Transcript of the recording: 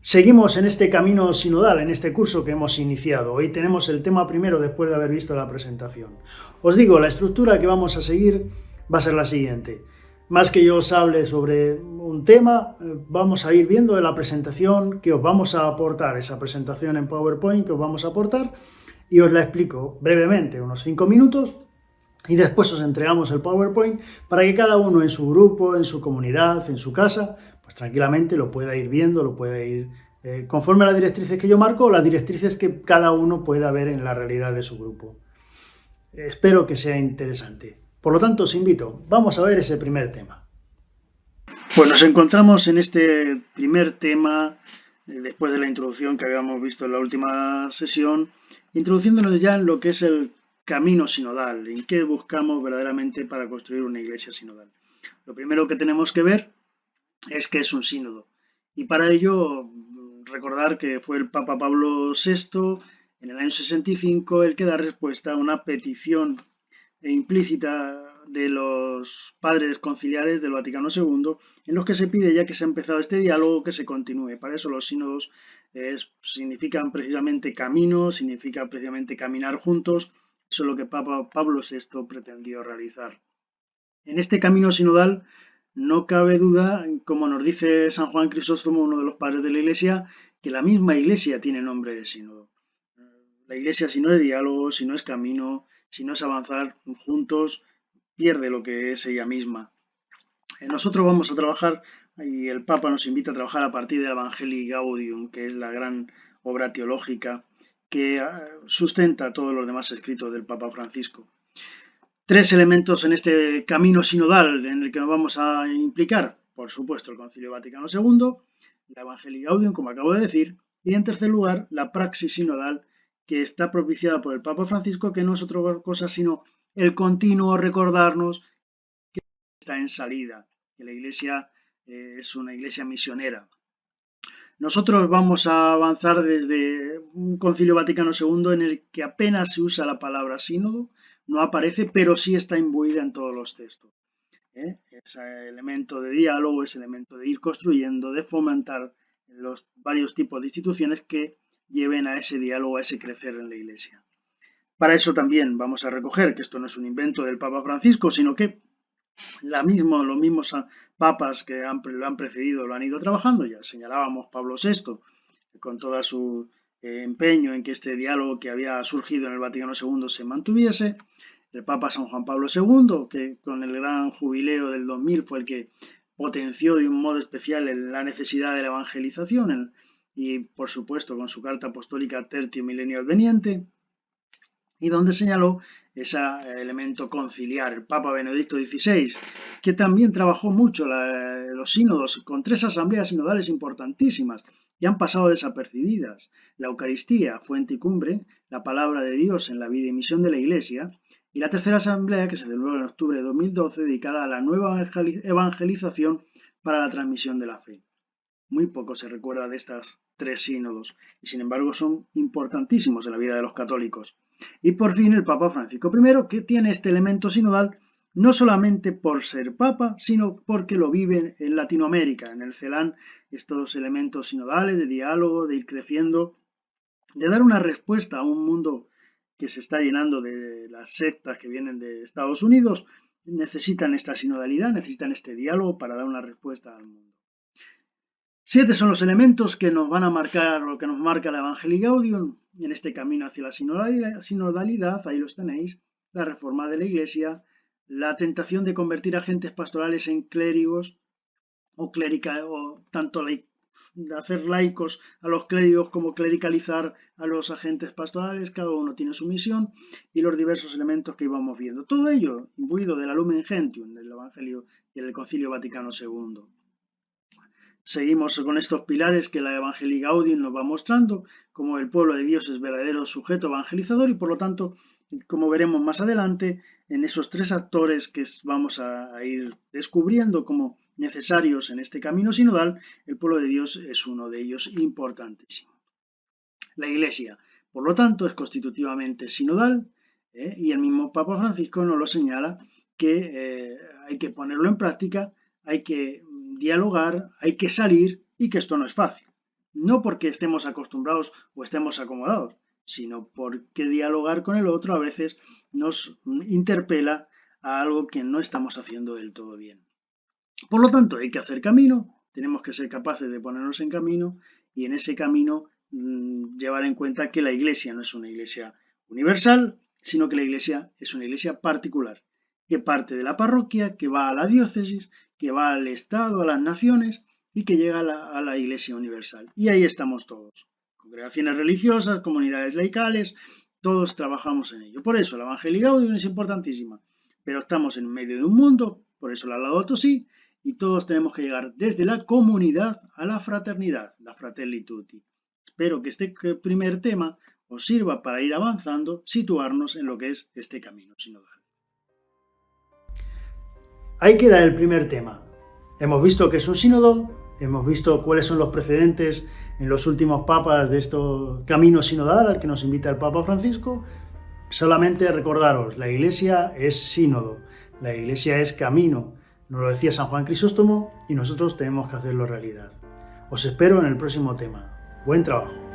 Seguimos en este camino sinodal, en este curso que hemos iniciado. Hoy tenemos el tema primero después de haber visto la presentación. Os digo, la estructura que vamos a seguir va a ser la siguiente. Más que yo os hable sobre un tema, vamos a ir viendo la presentación que os vamos a aportar, esa presentación en PowerPoint que os vamos a aportar, y os la explico brevemente, unos 5 minutos, y después os entregamos el PowerPoint para que cada uno en su grupo, en su comunidad, en su casa, pues tranquilamente lo pueda ir viendo, lo pueda ir conforme a las directrices que yo marco, las directrices que cada uno pueda ver en la realidad de su grupo. Espero que sea interesante. Por lo tanto, os invito, vamos a ver ese primer tema. Pues nos encontramos en este primer tema, después de la introducción que habíamos visto en la última sesión, introduciéndonos ya en lo que es el camino sinodal, en qué buscamos verdaderamente para construir una iglesia sinodal. Lo primero que tenemos que ver es qué es un sínodo. Y para ello, recordar que fue el Papa Pablo VI, en el año 65, el que da respuesta a una petición implícita de los padres conciliares del Vaticano II, en los que se pide, ya que se ha empezado este diálogo, que se continúe. Para eso los sínodos significan precisamente camino, significa precisamente caminar juntos. Eso es lo que Papa Pablo VI pretendió realizar. En este camino sinodal no cabe duda, como nos dice San Juan Crisóstomo, uno de los padres de la Iglesia, que la misma Iglesia tiene nombre de sínodo. La Iglesia, si no es diálogo, si no es camino, si no es avanzar juntos, pierde lo que es ella misma. Nosotros vamos a trabajar, y el Papa nos invita a trabajar a partir del Evangelii Gaudium, que es la gran obra teológica que sustenta todos los demás escritos del Papa Francisco. Tres elementos en este camino sinodal en el que nos vamos a implicar. Por supuesto, el Concilio Vaticano II, la Evangelii Gaudium, como acabo de decir, y en tercer lugar, la praxis sinodal que está propiciada por el Papa Francisco, que no es otra cosa sino el continuo recordarnos que está en salida, que la Iglesia es una Iglesia misionera. Nosotros vamos a avanzar desde un Concilio Vaticano II en el que apenas se usa la palabra sínodo, no aparece, pero sí está imbuida en todos los textos. Ese elemento de diálogo, ese elemento de ir construyendo, de fomentar los varios tipos de instituciones que lleven a ese diálogo, a ese crecer en la Iglesia. Para eso también vamos a recoger que esto no es un invento del Papa Francisco, sino que los mismos papas que lo han precedido lo han ido trabajando. Ya señalábamos Pablo VI, con todo su empeño en que este diálogo que había surgido en el Vaticano II se mantuviese. El Papa San Juan Pablo II, que con el gran jubileo del 2000 fue el que potenció de un modo especial la necesidad de la evangelización y, por supuesto, con su carta apostólica Tertio Milenio Adveniente, y donde señaló ese elemento conciliar. El Papa Benedicto XVI, que también trabajó mucho los sínodos con tres asambleas sinodales importantísimas que han pasado desapercibidas. La Eucaristía, fuente y cumbre, la palabra de Dios en la vida y misión de la Iglesia, y la tercera asamblea que se celebró en octubre de 2012 dedicada a la nueva evangelización para la transmisión de la fe. Muy poco se recuerda de estos tres sínodos y sin embargo son importantísimos en la vida de los católicos. Y por fin el Papa Francisco I, que tiene este elemento sinodal no solamente por ser Papa, sino porque lo vive en Latinoamérica, en el CELAN, estos elementos sinodales de diálogo, de ir creciendo, de dar una respuesta a un mundo que se está llenando de las sectas que vienen de Estados Unidos, necesitan esta sinodalidad, necesitan este diálogo para dar una respuesta al mundo. 7 son los elementos que nos van a marcar lo que nos marca la Evangelii Gaudium en este camino hacia la sinodalidad, ahí los tenéis, la reforma de la Iglesia, la tentación de convertir agentes pastorales en clérigos o tanto de hacer laicos a los clérigos como clericalizar a los agentes pastorales, cada uno tiene su misión y los diversos elementos que íbamos viendo. Todo ello imbuido de la Lumen Gentium, del Evangelio y del Concilio Vaticano II. Seguimos con estos pilares que la Evangelii Gaudium nos va mostrando, como el pueblo de Dios es verdadero sujeto evangelizador y por lo tanto, como veremos más adelante, en esos tres actores que vamos a ir descubriendo como necesarios en este camino sinodal, el pueblo de Dios es uno de ellos importantísimo. La Iglesia, por lo tanto, es constitutivamente sinodal y el mismo Papa Francisco nos lo señala que hay que ponerlo en práctica, hay que dialogar, hay que salir y que esto no es fácil. no porque estemos acostumbrados o estemos acomodados, sino porque dialogar con el otro a veces nos interpela a algo que no estamos haciendo del todo bien. Por lo tanto, hay que hacer camino, tenemos que ser capaces de ponernos en camino y en ese camino llevar en cuenta que la Iglesia no es una Iglesia universal, sino que la Iglesia es una Iglesia particular, que parte de la parroquia, que va a la diócesis, que va al Estado, a las naciones y que llega a la Iglesia universal. Y ahí estamos todos, congregaciones religiosas, comunidades laicales, todos trabajamos en ello. Por eso la Evangelii Gaudium es importantísima, pero estamos en medio de un mundo, por eso la Laudato Si, y todos tenemos que llegar desde la comunidad a la fraternidad, la Fratelli Tutti. Espero que este primer tema os sirva para ir avanzando, situarnos en lo que es este camino sinodal. Ahí queda el primer tema. Hemos visto que es un sínodo, hemos visto cuáles son los precedentes en los últimos papas de este camino sinodal al que nos invita el Papa Francisco. Solamente recordaros, la Iglesia es sínodo, la Iglesia es camino. Nos lo decía San Juan Crisóstomo y nosotros tenemos que hacerlo realidad. Os espero en el próximo tema. Buen trabajo.